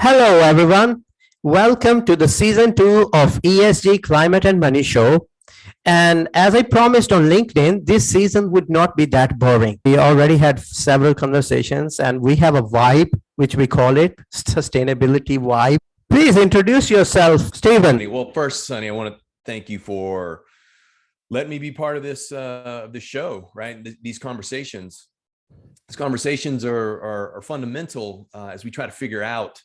Hello, everyone. Welcome to the season 2 of ESG Climate and Money Show. And as I promised on LinkedIn, this season would not be that boring. We already had several conversations and we have a vibe, which we call it sustainability vibe. Please introduce yourself, Stephen. Well, first, Sonny, I want to thank you for letting me be part of this show, right? These conversations. These conversations are fundamental as we try to figure out,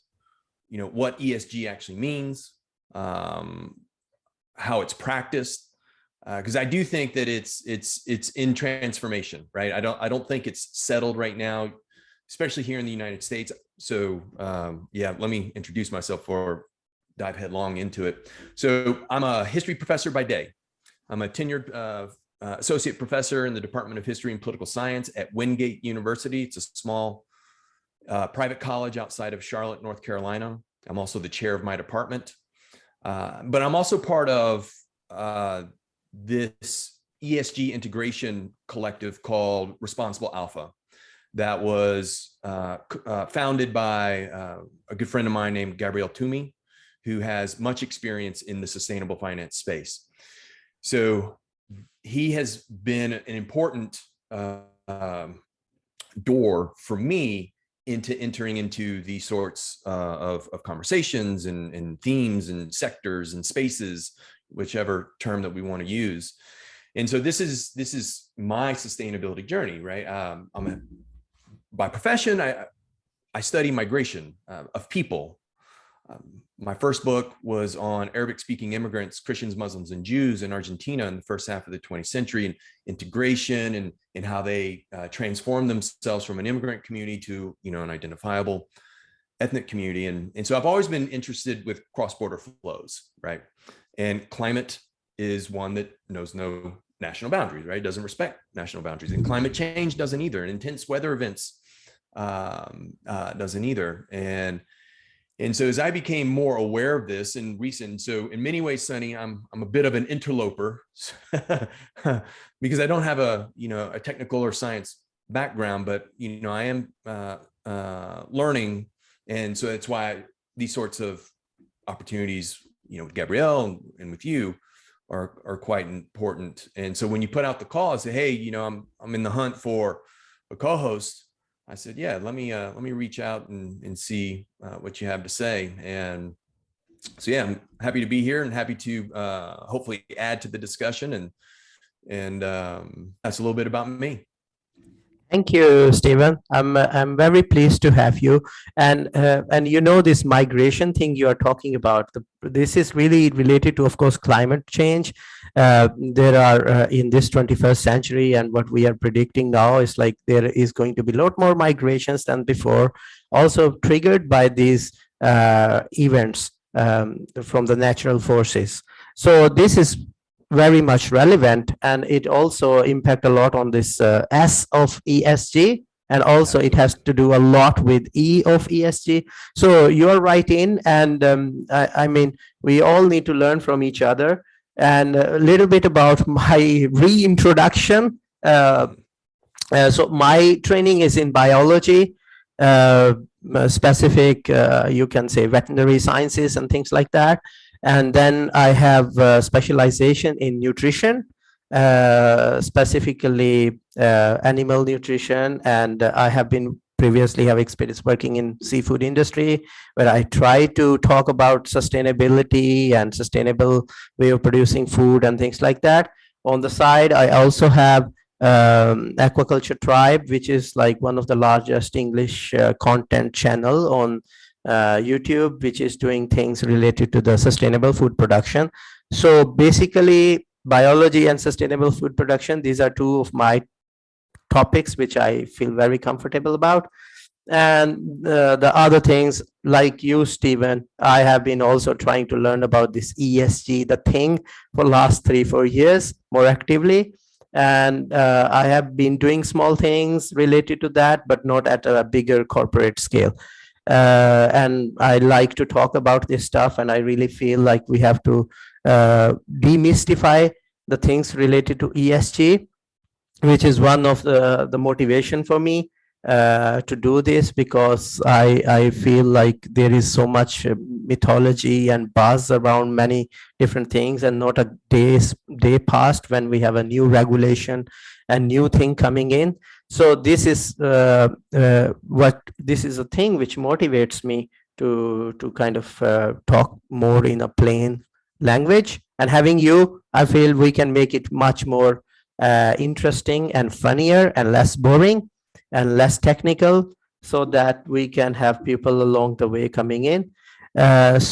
what ESG actually means, how it's practiced, because I do think that it's in transformation, right? I don't think it's settled right now, especially here in the United States. So yeah, let me introduce myself or dive headlong into it. So I'm a history professor by day. I'm a tenured associate professor in the Department of History and Political Science at Wingate University. It's a small private college outside of Charlotte, North Carolina. I'm also the chair of my department, but I'm also part of this ESG integration collective called Responsible Alpha that was founded by a good friend of mine named Gabriel Toomey, who has much experience in the sustainable finance space. So he has been an important door for me into entering into these sorts of conversations and themes and sectors and spaces, whichever term that we want to use. And so this is my sustainability journey, right? By profession, I study migration of people. My first book was on Arabic-speaking immigrants, Christians, Muslims, and Jews in Argentina in the first half of the 20th century, and integration and how they transformed themselves from an immigrant community to an identifiable ethnic community. And so I've always been interested with cross-border flows, right? And climate is one that knows no national boundaries, right? It doesn't respect national boundaries, and climate change doesn't either, and intense weather events doesn't either. And so as I became more aware of this in recent, so in many ways, Sonny, I'm a bit of an interloper because I don't have a technical or science background, but I am learning, and so that's why these sorts of opportunities, with Gabrielle and with you, are quite important. And so when you put out the call and say, hey, I'm in the hunt for a co-host, I said, yeah, let me reach out and see what you have to say. And so, yeah, I'm happy to be here and happy to hopefully add to the discussion. And that's a little bit about me. Thank you, Stephen. I'm very pleased to have you. And this migration thing you are talking about, this is really related to, of course, climate change. There are in this 21st century, and what we are predicting now is like there is going to be a lot more migrations than before, also triggered by these events from the natural forces. So this is very much relevant, and it also impact a lot on this S of ESG, and also it has to do a lot with E of ESG. So you're right in, and I mean, we all need to learn from each other. And a little bit about my reintroduction. So my training is in biology, specific, you can say veterinary sciences and things like that. And then I have specialization in nutrition, specifically animal nutrition. And I have been previously have experience working in seafood industry, where I try to talk about sustainability and sustainable way of producing food and things like that. On the side, I also have Aquaculture Tribe, which is like one of the largest English content channel on YouTube, which is doing things related to the sustainable food production. So basically, biology and sustainable food production, these are two of my topics which I feel very comfortable about. And the other things, like you, Stephen, I have been also trying to learn about this ESG, the thing, for last 3-4 years more actively. And I have been doing small things related to that, but not at a bigger corporate scale. And I like to talk about this stuff, and I really feel like we have to demystify the things related to ESG, which is one of the motivation for me. to do this, because I feel like there is so much mythology and buzz around many different things, and not a day passed when we have a new regulation and new thing coming in. So this is a thing which motivates me to kind of talk more in a plain language. And having you, I feel we can make it much more interesting and funnier and less boring and less technical, so that we can have people along the way coming in. Thank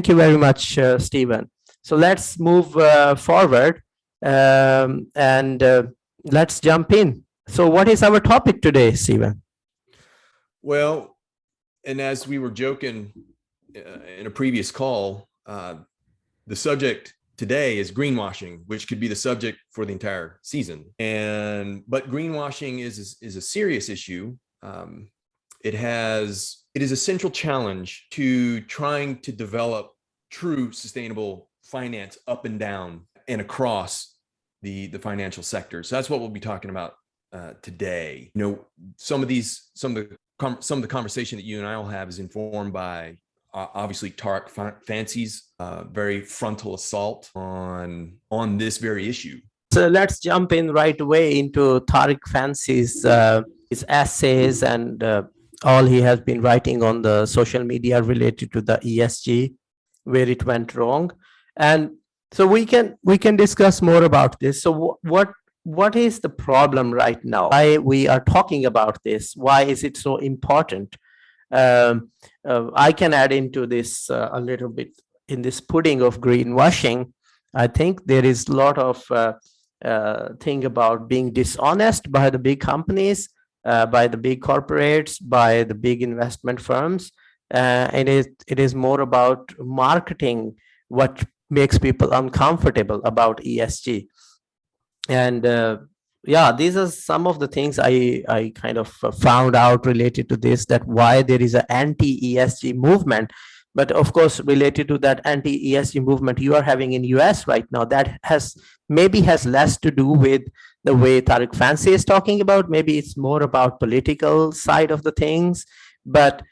you very much, Stephen. So let's move forward, and let's jump in. So, what is our topic today, Stephen? Well, and as we were joking in a previous call, the subject today is greenwashing, which could be the subject for the entire season. But greenwashing is a serious issue. It is a central challenge to trying to develop true sustainable finance up and down and across the financial sector. So that's what we'll be talking about today. You know, some of the conversation that you and I will have is informed by obviously Tariq Fancy's very frontal assault on this very issue. So let's jump in right away into Tariq Fancy's his essays and all he has been writing on the social media related to the ESG, where it went wrong. And so we can discuss more about this. So what is the problem right now? Why we are talking about this? Why is it so important? I can add into this a little bit. In this pudding of greenwashing, I think there is a lot of thing about being dishonest by the big companies, by the big corporates, by the big investment firms. It is more about marketing what makes people uncomfortable about ESG. And yeah, these are some of the things I kind of found out related to this, that why there is an anti-ESG movement. But of course, related to that anti-ESG movement you are having in US right now, that has less to do with the way Tariq Fancy is talking about. Maybe it's more about political side of the things. But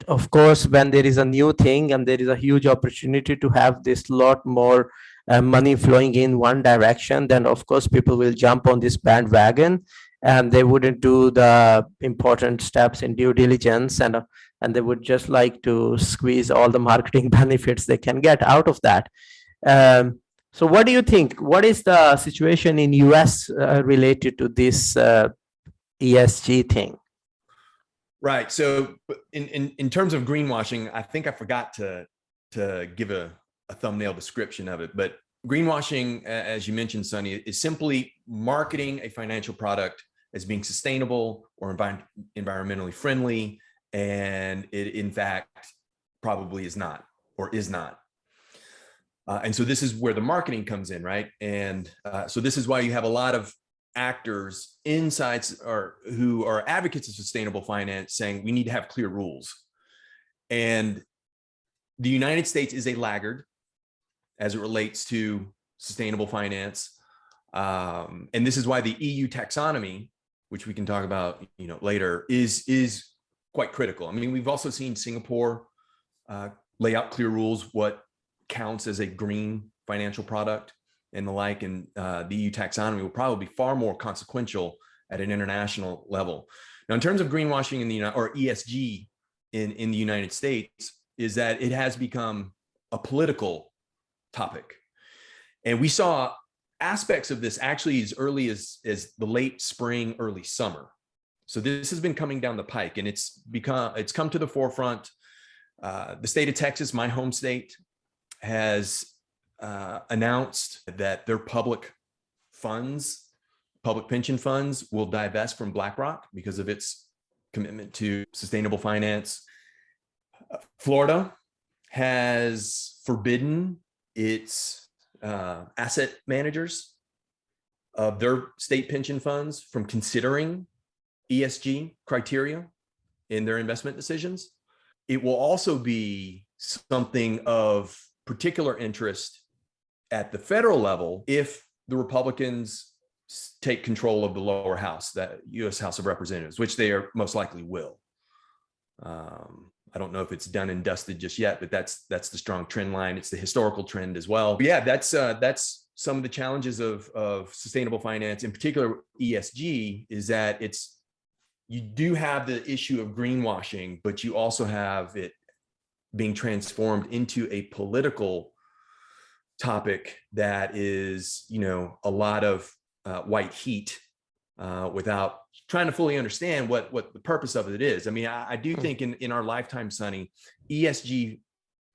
of course, when there is a new thing and there is a huge opportunity to have this lot more money flowing in one direction, then of course people will jump on this bandwagon, and they wouldn't do the important steps in due diligence, and they would just like to squeeze all the marketing benefits they can get out of that. So what do you think? What is the situation in US related to this ESG thing? Right. So in terms of greenwashing, I think I forgot to give a thumbnail description of it, but greenwashing, as you mentioned, Sonny, is simply marketing a financial product as being sustainable or environmentally friendly, and it in fact probably is not, or is not. And so this is where the marketing comes in, right? And so this is why you have a lot of actors inside or who are advocates of sustainable finance saying we need to have clear rules. And the United States is a laggard as it relates to sustainable finance. And this is why the EU taxonomy, which we can talk about later, is quite critical. I mean, we've also seen Singapore lay out clear rules, what counts as a green financial product and the like, and the EU taxonomy will probably be far more consequential at an international level. Now, in terms of greenwashing in the or ESG in the United States, is that it has become a political topic. And we saw aspects of this actually as early as the late spring, early summer. So this has been coming down the pike, and it's come to the forefront. The state of Texas, my home state, has announced that their public pension funds will divest from BlackRock because of its commitment to sustainable finance. Florida has forbidden its asset managers of their state pension funds from considering ESG criteria in their investment decisions. It will also be something of particular interest at the federal level if the Republicans take control of the lower house, that U.S. House of Representatives, which they are most likely will. I don't know if it's done and dusted just yet, but that's the strong trend line. It's the historical trend as well. But yeah, that's some of the challenges of sustainable finance, in particular ESG, is that you do have the issue of greenwashing, but you also have it being transformed into a political topic that is, a lot of white heat without trying to fully understand what the purpose of it is. I mean, I do think in our lifetime, Sonny, ESG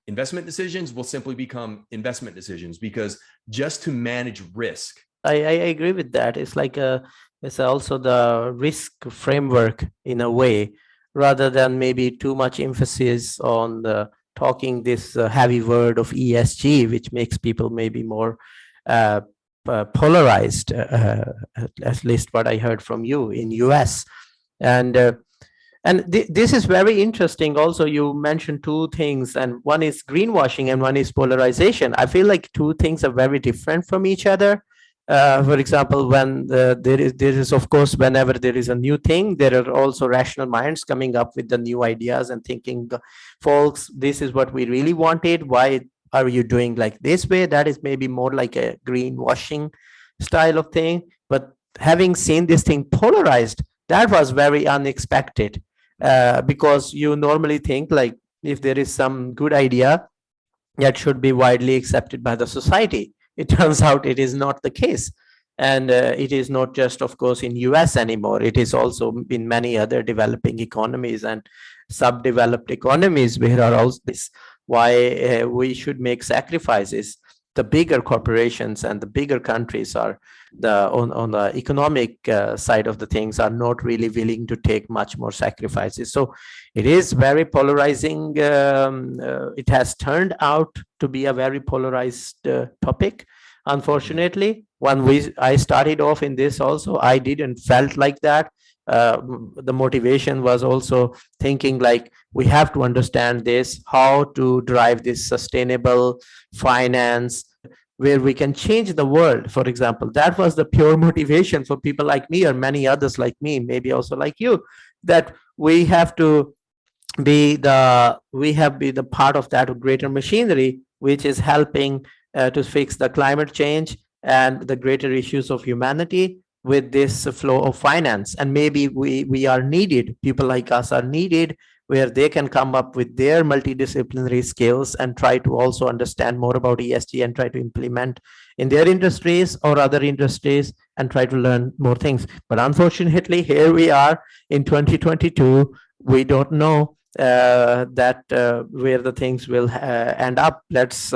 investment decisions will simply become investment decisions, because just to manage risk. I agree with that. It's like it's also the risk framework in a way, rather than maybe too much emphasis on the talking this heavy word of ESG, which makes people maybe more polarized, at least what I heard from you in US. And this is very interesting. Also, you mentioned two things, and one is greenwashing and one is polarization. I feel like two things are very different from each other. For example, when there is of course, whenever there is a new thing, there are also rational minds coming up with the new ideas and thinking, folks, this is what we really wanted. Why are you doing like this way? That is maybe more like a greenwashing style of thing. But having seen this thing polarized, that was very unexpected, because you normally think like if there is some good idea that should be widely accepted by the society. It turns out it is not the case. And it is not just, of course, in US anymore. It is also in many other developing economies and subdeveloped economies where are also this why we should make sacrifices. The bigger corporations and the bigger countries are on the economic side of the things are not really willing to take much more sacrifices. So it is very polarizing. It has turned out to be a very polarized topic. Unfortunately, when I started off in this also, I didn't felt like that. The motivation was also thinking like we have to understand this, how to drive this sustainable finance where we can change the world. For example, that was the pure motivation for people like me or many others like me, maybe also like you, that we have to be the part of that greater machinery which is helping to fix the climate change and the greater issues of humanity with this flow of finance. And maybe we are needed, people like us are needed, where they can come up with their multidisciplinary skills and try to also understand more about ESG and try to implement in their industries or other industries and try to learn more things. But unfortunately, here we are in 2022. We don't know that where the things will end up. Let's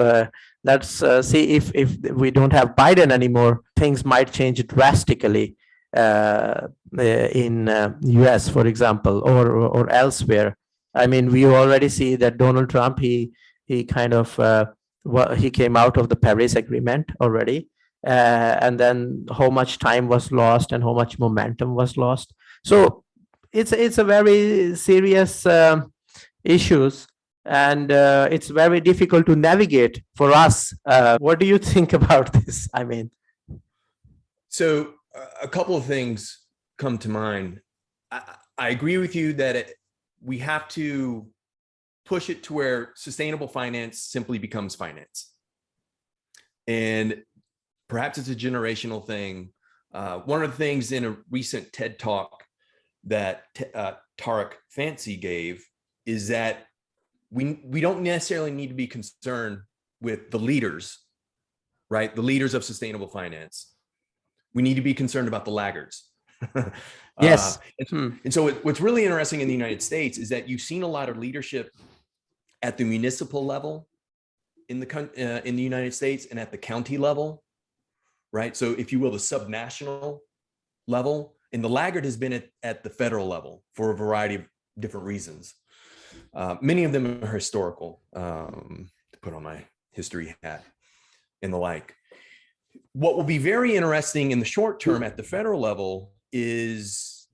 see if we don't have Biden anymore, things might change drastically in US, for example, or elsewhere. I mean, we already see that Donald Trump, he kind of he came out of the Paris Agreement already, and then how much time was lost and how much momentum was lost. So it's a very serious issues, and it's very difficult to navigate for us. What do you think about this? I mean, so a couple of things come to mind. I agree with you that we have to push it to where sustainable finance simply becomes finance. And perhaps it's a generational thing. One of the things in a recent TED Talk that Tariq Fancy gave is that we don't necessarily need to be concerned with the leaders, right? The leaders of sustainable finance. We need to be concerned about the laggards. yes. And so what's really interesting in the United States is that you've seen a lot of leadership at the municipal level in the United States and at the county level, right? So if you will, the subnational level, and the laggard has been at the federal level for a variety of different reasons. Many of them are historical, to put on my history hat and the like. What will be very interesting in the short term at the federal level is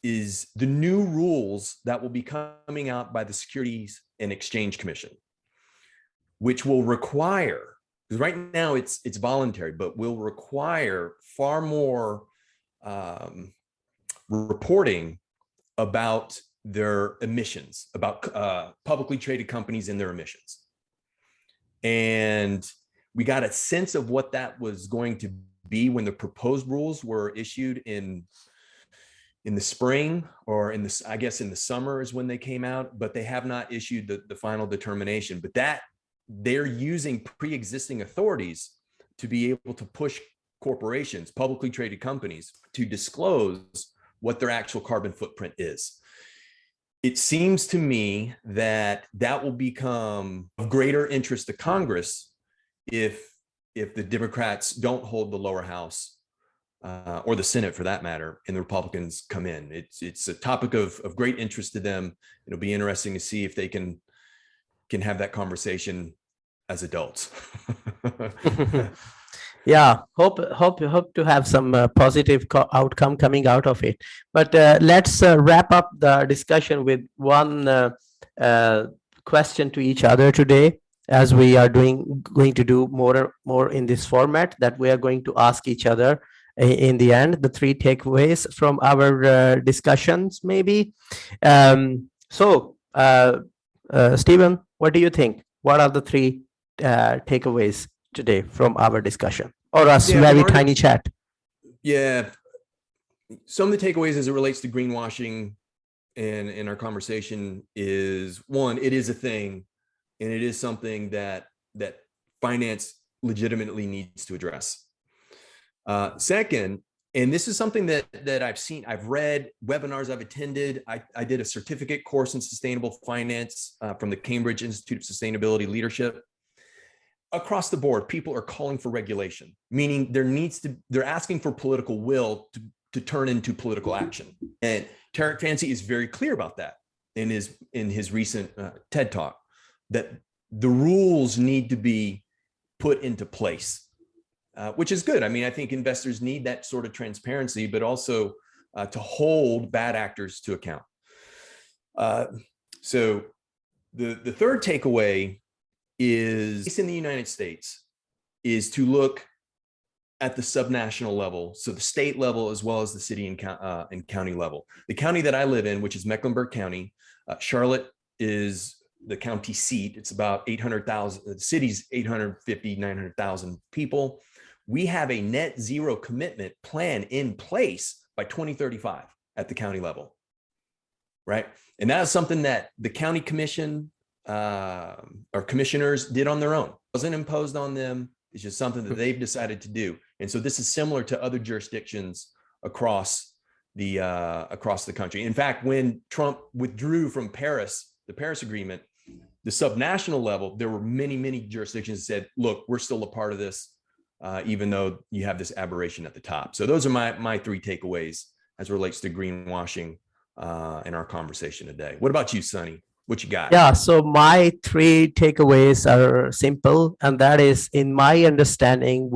the new rules that will be coming out by the Securities and Exchange Commission, which will require Because right now it's voluntary, but will require far more reporting about their emissions, about publicly traded companies and their emissions. And we got a sense of what that was going to be when the proposed rules were issued in the spring, or in this, I guess in the summer is when they came out, but they have not issued the final determination. But that they're using pre-existing authorities to be able to push corporations, publicly traded companies, to disclose what their actual carbon footprint is. It seems to me that that will become of greater interest to Congress if the Democrats don't hold the lower house, or the Senate for that matter, and the Republicans come in. It's a topic of great interest to them. It'll be interesting to see if they can have that conversation as adults. Yeah, hope to have some positive outcome coming out of it. But let's wrap up the discussion with one question to each other today, as we are going to do more in this format, that we are going to ask each other in the end, the 3 takeaways from our discussions, maybe. So, Stephen, what do you think? What are the 3 takeaways today from our discussion, or a very tiny chat? Yeah, some of the takeaways as it relates to greenwashing in our conversation is, one, it is a thing, and it is something that finance legitimately needs to address. Second, and this is something that I've seen, I've read, webinars I've attended. I did a certificate course in sustainable finance from the Cambridge Institute of Sustainability Leadership. Across the board, people are calling for regulation, meaning they're asking for political will to turn into political action. And Tariq Fancy is very clear about that in his recent TED Talk, that the rules need to be put into place. Which is good. I mean, I think investors need that sort of transparency, but also to hold bad actors to account. So the third takeaway is, in the United States, is to look at the subnational level, so the state level as well as the city and county level. The county that I live in, which is Mecklenburg County, Charlotte is the county seat. It's about 800,000, the city's 850, 900,000 people. We have a net zero commitment plan in place by 2035 at the county level, right? And that is something that the county commission or commissioners did on their own. It wasn't imposed on them. It's just something that they've decided to do. And so this is similar to other jurisdictions across the country. In fact, when Trump withdrew from Paris, the Paris Agreement, the subnational level, there were many jurisdictions that said, look, we're still a part of this. Even though you have this aberration at the top. So those are my 3 takeaways as it relates to greenwashing in our conversation today. What about you, Sonny? What you got? Yeah, so my 3 takeaways are simple, and that is, in my understanding,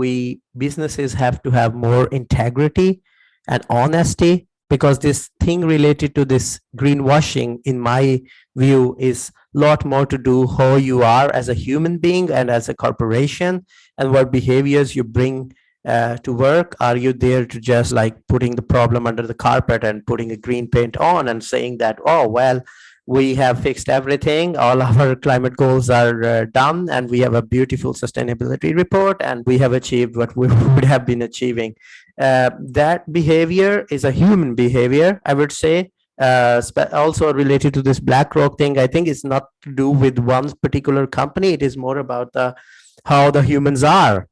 businesses have to have more integrity and honesty, because this thing related to this greenwashing, in my view, is a lot more to do how you are as a human being and as a corporation, and what behaviors you bring to work. Are you there to just like putting the problem under the carpet and putting a green paint on and saying that, oh, well, we have fixed everything, all our climate goals are done, and we have a beautiful sustainability report, and we have achieved what we would have been achieving. That behavior is a human behavior, I would say. Also related to this BlackRock thing, I think it's not to do with one particular company. It is more about how the humans are.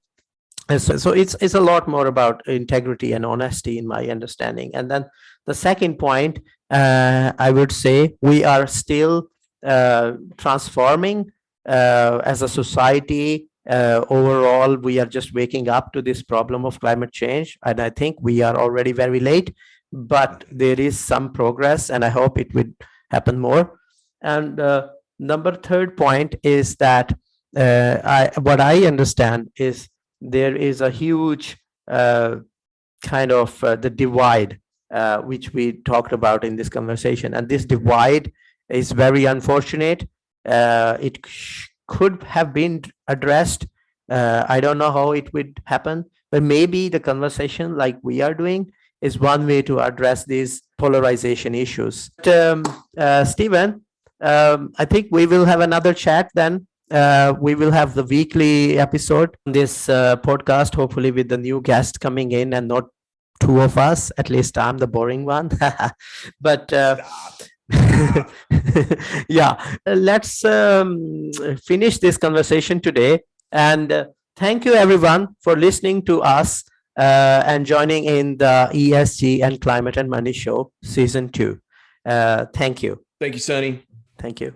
So it's a lot more about integrity and honesty, in my understanding. And then the second point, I would say, we are still transforming as a society. Overall, we are just waking up to this problem of climate change, and I think we are already very late, but there is some progress, and I hope it will happen more. And third point is that what I understand is there is a huge kind of the divide, which we talked about in this conversation. And this divide is very unfortunate. It could have been addressed I don't know how it would happen, but maybe the conversation like we are doing is one way to address these polarization issues. Stephen, I think we will have another chat then. We will have the weekly episode on this podcast, hopefully with the new guest coming in and not two of us. At least I'm the boring one. But yeah, let's finish this conversation today. And thank you, everyone, for listening to us and joining in the ESG and Climate and Money Show, Season 2. Thank you. Thank you, Sonny. Thank you.